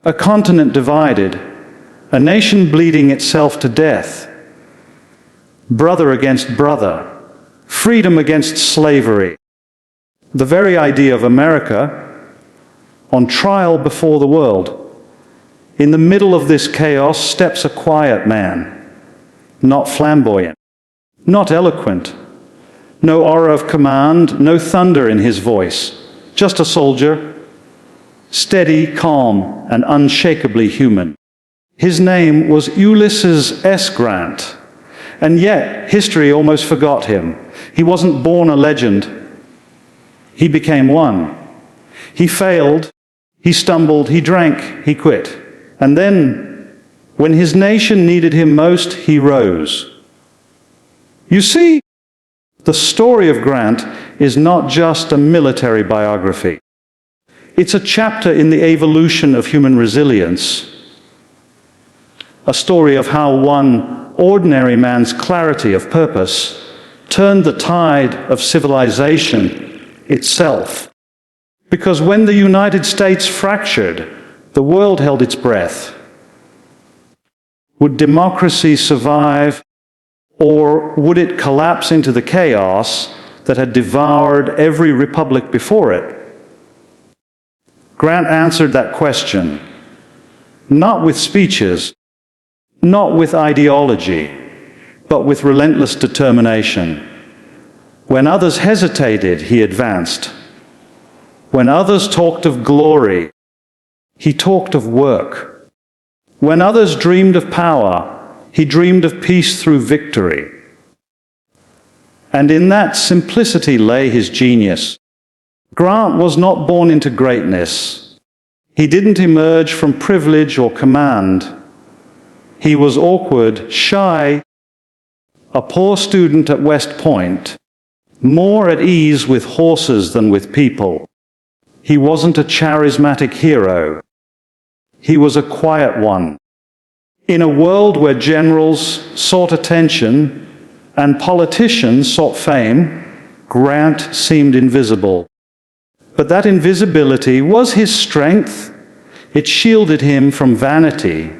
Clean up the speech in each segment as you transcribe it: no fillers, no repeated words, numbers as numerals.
a continent divided, a nation bleeding itself to death, brother against brother, freedom against slavery. The very idea of America on trial before the world. In the middle of this chaos steps a quiet man, not flamboyant, not eloquent, no aura of command, no thunder in his voice, just a soldier, steady, calm, and unshakably human. His name was Ulysses S. Grant, and yet history almost forgot him. He wasn't born a legend. He became one. He failed, he stumbled, he drank, he quit. And then, when his nation needed him most, he rose. You see, the story of Grant is not just a military biography. It's a chapter in the evolution of human resilience, a story of how one ordinary man's clarity of purpose turned the tide of civilization itself. Because when the United States fractured, the world held its breath. Would democracy survive, or would it collapse into the chaos that had devoured every republic before it? Grant answered that question, not with speeches, not with ideology, but with relentless determination. When others hesitated, he advanced. When others talked of glory, he talked of work. When others dreamed of power, he dreamed of peace through victory. And in that simplicity lay his genius. Grant was not born into greatness. He didn't emerge from privilege or command. He was awkward, shy, a poor student at West Point, more at ease with horses than with people. He wasn't a charismatic hero. He was a quiet one. In a world where generals sought attention and politicians sought fame, Grant seemed invisible. But that invisibility was his strength. It shielded him from vanity.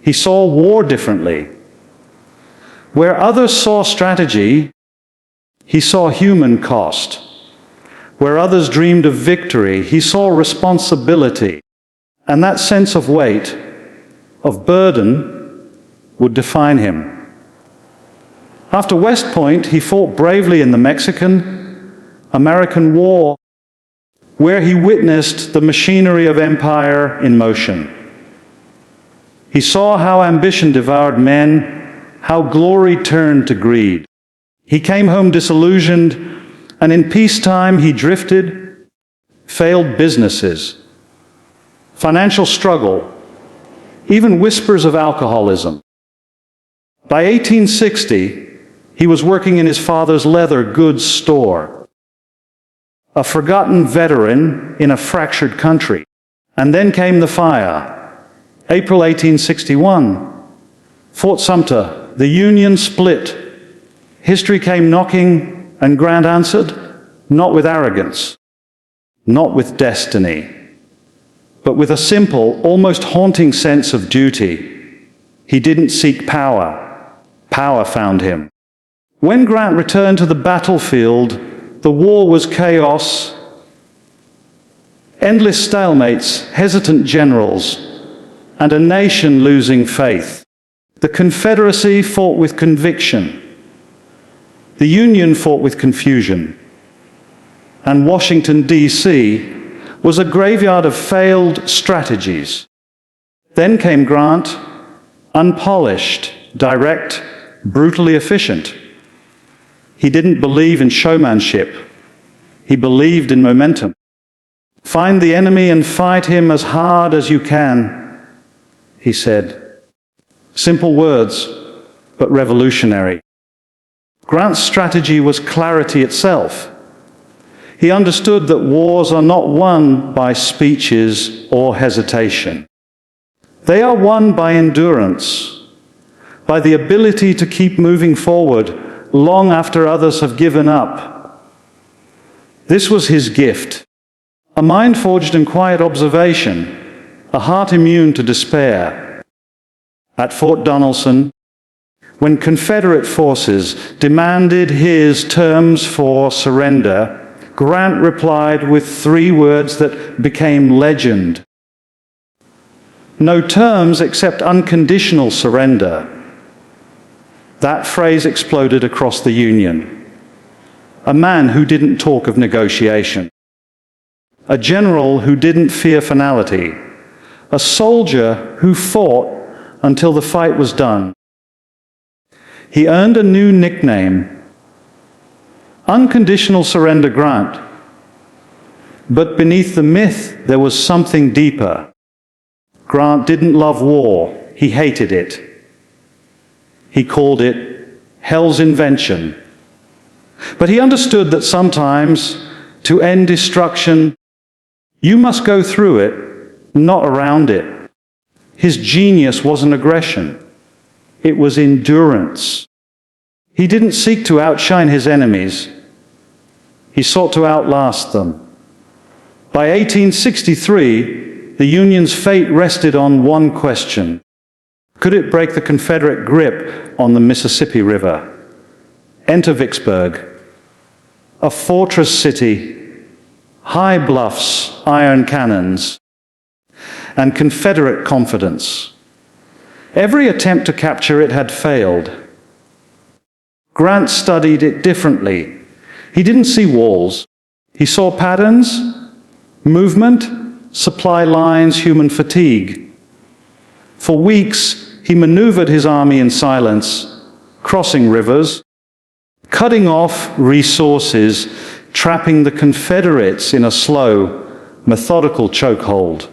He saw war differently. Where others saw strategy, he saw human cost. Where others dreamed of victory, he saw responsibility. And that sense of weight, of burden, would define him. After West Point, he fought bravely in the Mexican-American War, where he witnessed the machinery of empire in motion. He saw how ambition devoured men, how glory turned to greed. He came home disillusioned, and in peacetime he drifted, failed businesses, financial struggle, even whispers of alcoholism. By 1860, he was working in his father's leather goods store, a forgotten veteran in a fractured country. And then came the fire. April 1861, Fort Sumter, the Union split. History came knocking, and Grant answered, not with arrogance, not with destiny, but with a simple, almost haunting sense of duty. He didn't seek power. Power found him. When Grant returned to the battlefield, the war was chaos, endless stalemates, hesitant generals, and a nation losing faith. The Confederacy fought with conviction. The Union fought with confusion. And Washington, D.C. was a graveyard of failed strategies. Then came Grant, unpolished, direct, brutally efficient. He didn't believe in showmanship. He believed in momentum. Find the enemy and fight him as hard as you can, he said. Simple words, but revolutionary. Grant's strategy was clarity itself. He understood that wars are not won by speeches or hesitation. They are won by endurance, by the ability to keep moving forward long after others have given up. This was his gift, a mind forged in quiet observation, a heart immune to despair. At Fort Donelson, when Confederate forces demanded his terms for surrender, Grant replied with 3 words that became legend. "No terms except unconditional surrender." That phrase exploded across the Union. A man who didn't talk of negotiation. A general who didn't fear finality. A soldier who fought until the fight was done. He earned a new nickname, Unconditional Surrender Grant. But beneath the myth, there was something deeper. Grant didn't love war, he hated it. He called it hell's invention. But he understood that sometimes, to end destruction, you must go through it, not around it. His genius wasn't aggression. It was endurance. He didn't seek to outshine his enemies. He sought to outlast them. By 1863, the Union's fate rested on one question. Could it break the Confederate grip on the Mississippi River? Enter Vicksburg, a fortress city, high bluffs, iron cannons, and Confederate confidence. Every attempt to capture it had failed. Grant studied it differently. He didn't see walls. He saw patterns, movement, supply lines, human fatigue. For weeks, he maneuvered his army in silence, crossing rivers, cutting off resources, trapping the Confederates in a slow, methodical chokehold.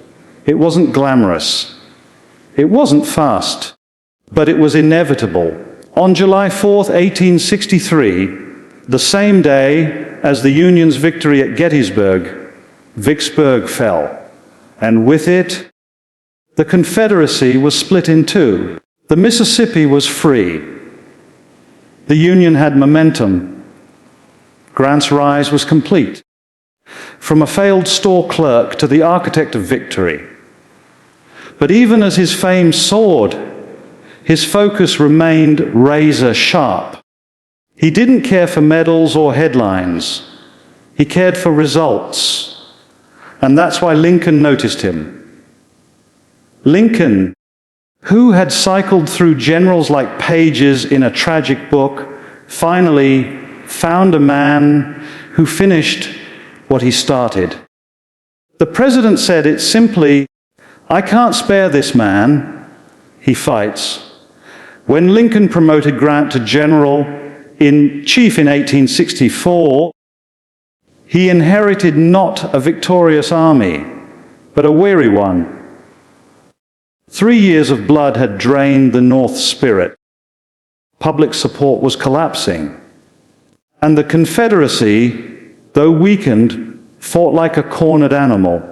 It wasn't glamorous. It wasn't fast, but it was inevitable. On July 4th, 1863, the same day as the Union's victory at Gettysburg, Vicksburg fell, and with it, the Confederacy was split in two. The Mississippi was free. The Union had momentum. Grant's rise was complete. From a failed store clerk to the architect of victory. But even as his fame soared, his focus remained razor sharp. He didn't care for medals or headlines. He cared for results. And that's why Lincoln noticed him. Lincoln, who had cycled through generals like pages in a tragic book, finally found a man who finished what he started. The president said it simply, "I can't spare this man. He fights." When Lincoln promoted Grant to general-in-chief in 1864, he inherited not a victorious army, but a weary one. 3 years of blood had drained the North's spirit. Public support was collapsing. And the Confederacy, though weakened, fought like a cornered animal.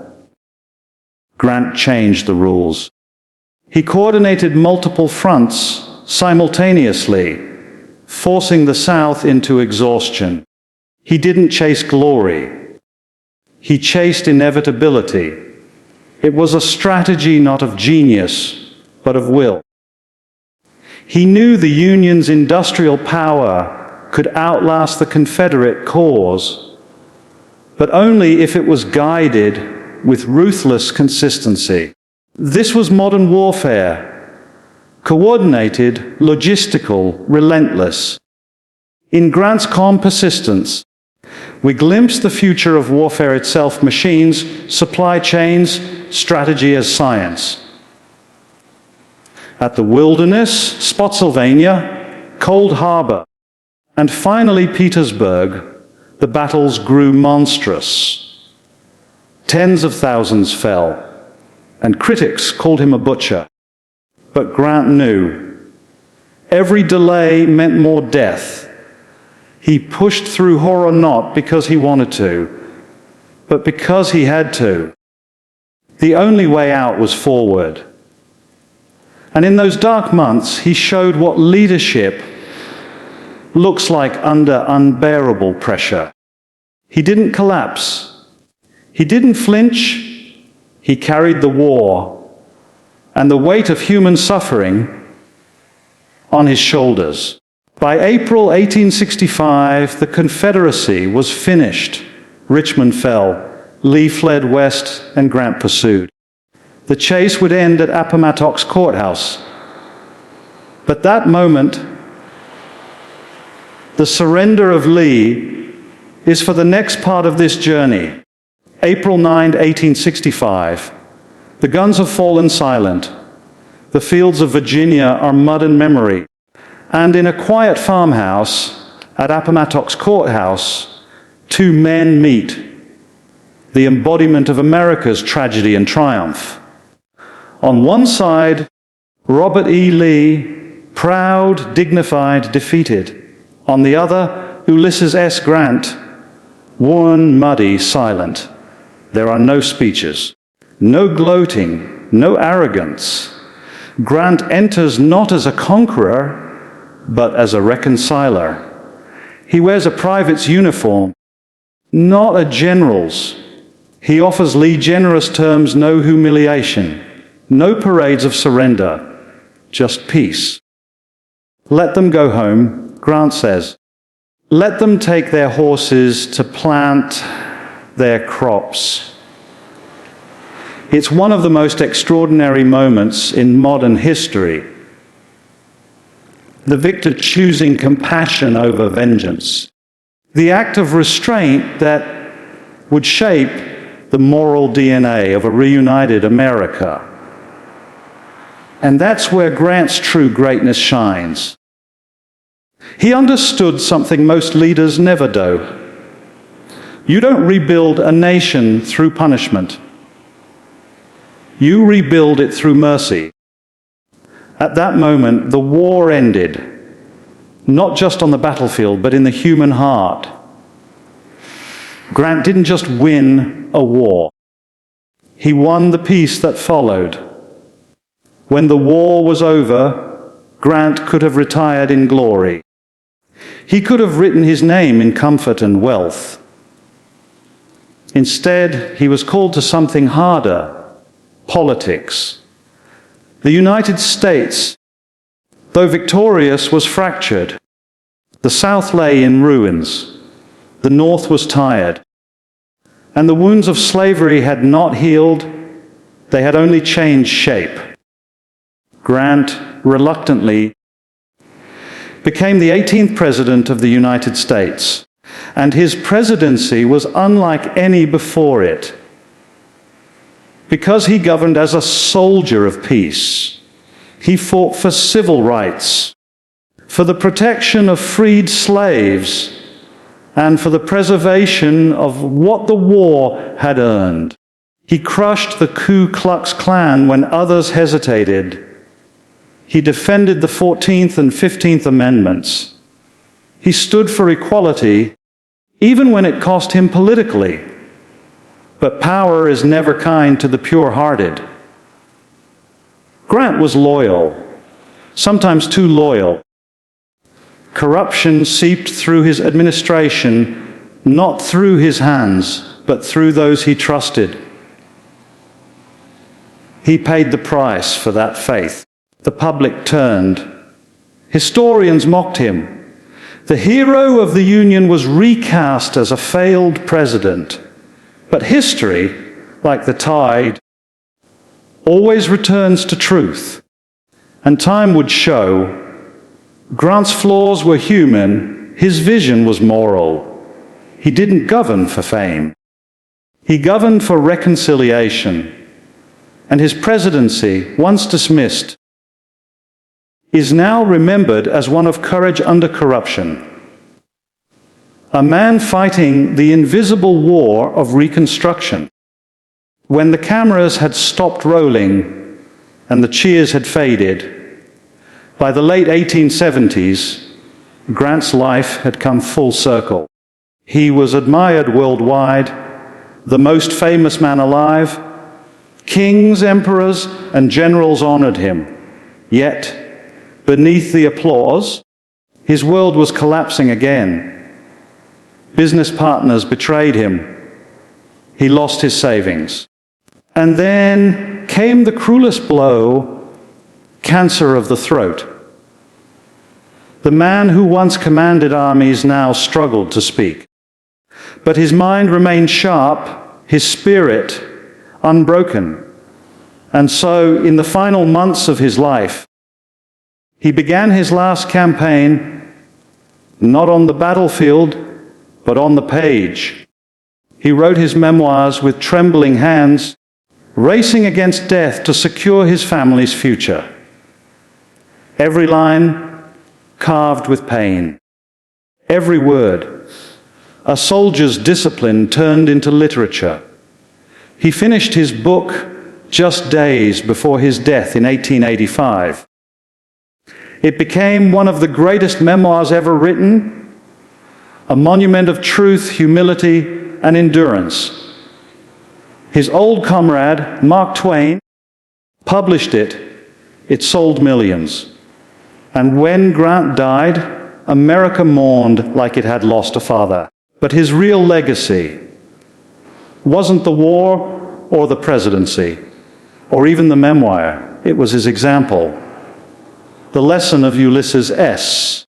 Grant changed the rules. He coordinated multiple fronts simultaneously, forcing the South into exhaustion. He didn't chase glory. He chased inevitability. It was a strategy not of genius, but of will. He knew the Union's industrial power could outlast the Confederate cause, but only if it was guided with ruthless consistency. This was modern warfare. Coordinated, logistical, relentless. In Grant's calm persistence, we glimpse the future of warfare itself: machines, supply chains, strategy as science. At the Wilderness, Spotsylvania, Cold Harbor, and finally Petersburg, the battles grew monstrous. Tens of thousands fell, and critics called him a butcher. But Grant knew every delay meant more death. He pushed through horror not because he wanted to, but because he had to. The only way out was forward. And in those dark months, he showed what leadership looks like under unbearable pressure. He didn't collapse. He didn't flinch, He carried the war and the weight of human suffering on his shoulders. By April 1865, the Confederacy was finished. Richmond fell. Lee fled west and Grant pursued. The chase would end at Appomattox Courthouse. But that moment, the surrender of Lee, is for the next part of this journey. April 9, 1865. The guns have fallen silent. The fields of Virginia are mud and memory. And in a quiet farmhouse at Appomattox Courthouse, two men meet, the embodiment of America's tragedy and triumph. On one side, Robert E. Lee, proud, dignified, defeated. On the other, Ulysses S. Grant, worn, muddy, silent. There are no speeches, no gloating, no arrogance. Grant enters not as a conqueror, but as a reconciler. He wears a private's uniform, not a general's. He offers Lee generous terms, no humiliation, no parades of surrender, just peace. Let them go home, Grant says. Let them take their horses to plant their crops. It's one of the most extraordinary moments in modern history. The victor choosing compassion over vengeance. The act of restraint that would shape the moral DNA of a reunited America. And that's where Grant's true greatness shines. He understood something most leaders never do. You don't rebuild a nation through punishment. You rebuild it through mercy. At that moment, the war ended, not just on the battlefield, but in the human heart. Grant didn't just win a war. He won the peace that followed. When the war was over, Grant could have retired in glory. He could have written his name in comfort and wealth. Instead, he was called to something harder, politics. The United States, though victorious, was fractured. The South lay in ruins. The North was tired. And the wounds of slavery had not healed. They had only changed shape. Grant, reluctantly, became the 18th President of the United States. And his presidency was unlike any before it, because he governed as a soldier of peace. He fought for civil rights, for the protection of freed slaves, and for the preservation of what the war had earned. He crushed the Ku Klux Klan when others hesitated. He defended the 14th and 15th Amendments. He stood for equality, even when it cost him politically. But power is never kind to the pure-hearted. Grant was loyal, sometimes too loyal. Corruption seeped through his administration, not through his hands, but through those he trusted. He paid the price for that faith. The public turned. Historians mocked him. The hero of the Union was recast as a failed president. But history, like the tide, always returns to truth. And time would show Grant's flaws were human, his vision was moral. He didn't govern for fame. He governed for reconciliation. And his presidency, once dismissed, is now remembered as one of courage under corruption. A man fighting the invisible war of Reconstruction. When the cameras had stopped rolling and the cheers had faded, by the late 1870s, Grant's life had come full circle. He was admired worldwide, the most famous man alive. Kings, emperors, and generals honored him. Yet, beneath the applause, his world was collapsing again. Business partners betrayed him. He lost his savings. And then came the cruelest blow, cancer of the throat. The man who once commanded armies now struggled to speak. But his mind remained sharp, his spirit unbroken. And so, in the final months of his life, he began his last campaign not on the battlefield, but on the page. He wrote his memoirs with trembling hands, racing against death to secure his family's future. Every line carved with pain. Every word, a soldier's discipline turned into literature. He finished his book just days before his death in 1885. It became one of the greatest memoirs ever written, a monument of truth, humility, and endurance. His old comrade, Mark Twain, published it. It sold millions. And when Grant died, America mourned like it had lost a father. But his real legacy wasn't the war or the presidency, or even the memoir. It was his example. The lesson of Ulysses S.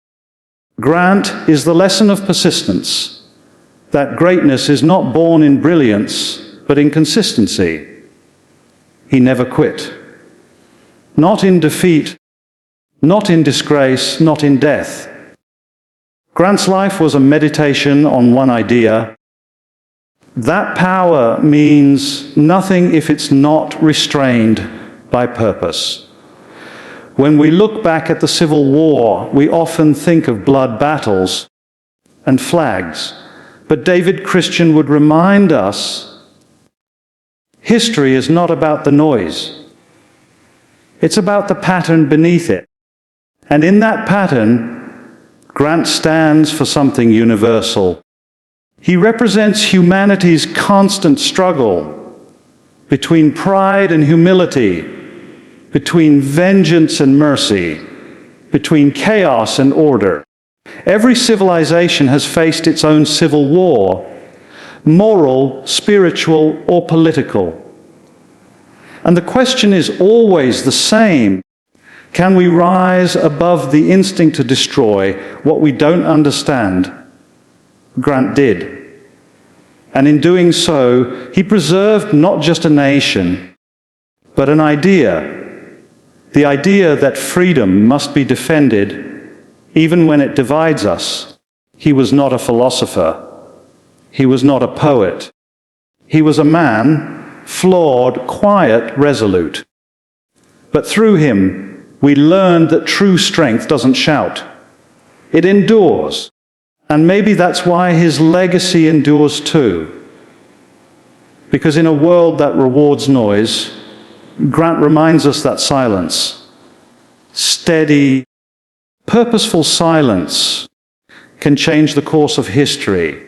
Grant is the lesson of persistence, that greatness is not born in brilliance, but in consistency. He never quit. Not in defeat, not in disgrace, not in death. Grant's life was a meditation on one idea. That power means nothing if it's not restrained by purpose. When we look back at the Civil War, we often think of blood battles and flags. But David Christian would remind us, history is not about the noise. It's about the pattern beneath it. And in that pattern, Grant stands for something universal. He represents humanity's constant struggle between pride and humility, between vengeance and mercy, between chaos and order. Every civilization has faced its own civil war, moral, spiritual, or political. And the question is always the same. Can we rise above the instinct to destroy what we don't understand? Grant did. And in doing so, he preserved not just a nation, but an idea. The idea that freedom must be defended even when it divides us. He was not a philosopher. He was not a poet. He was a man, flawed, quiet, resolute. But through him, we learned that true strength doesn't shout. It endures. And maybe that's why his legacy endures too. Because in a world that rewards noise, Grant reminds us that silence, steady, purposeful silence, can change the course of history.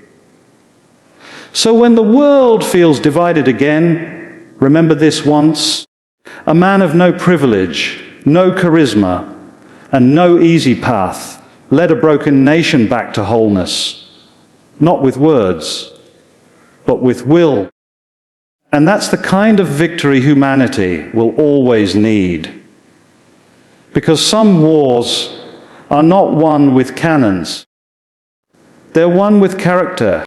So when the world feels divided again, remember this once: a man of no privilege, no charisma, and no easy path led a broken nation back to wholeness, not with words, but with will. And that's the kind of victory humanity will always need. Because some wars are not won with cannons. They're won with character,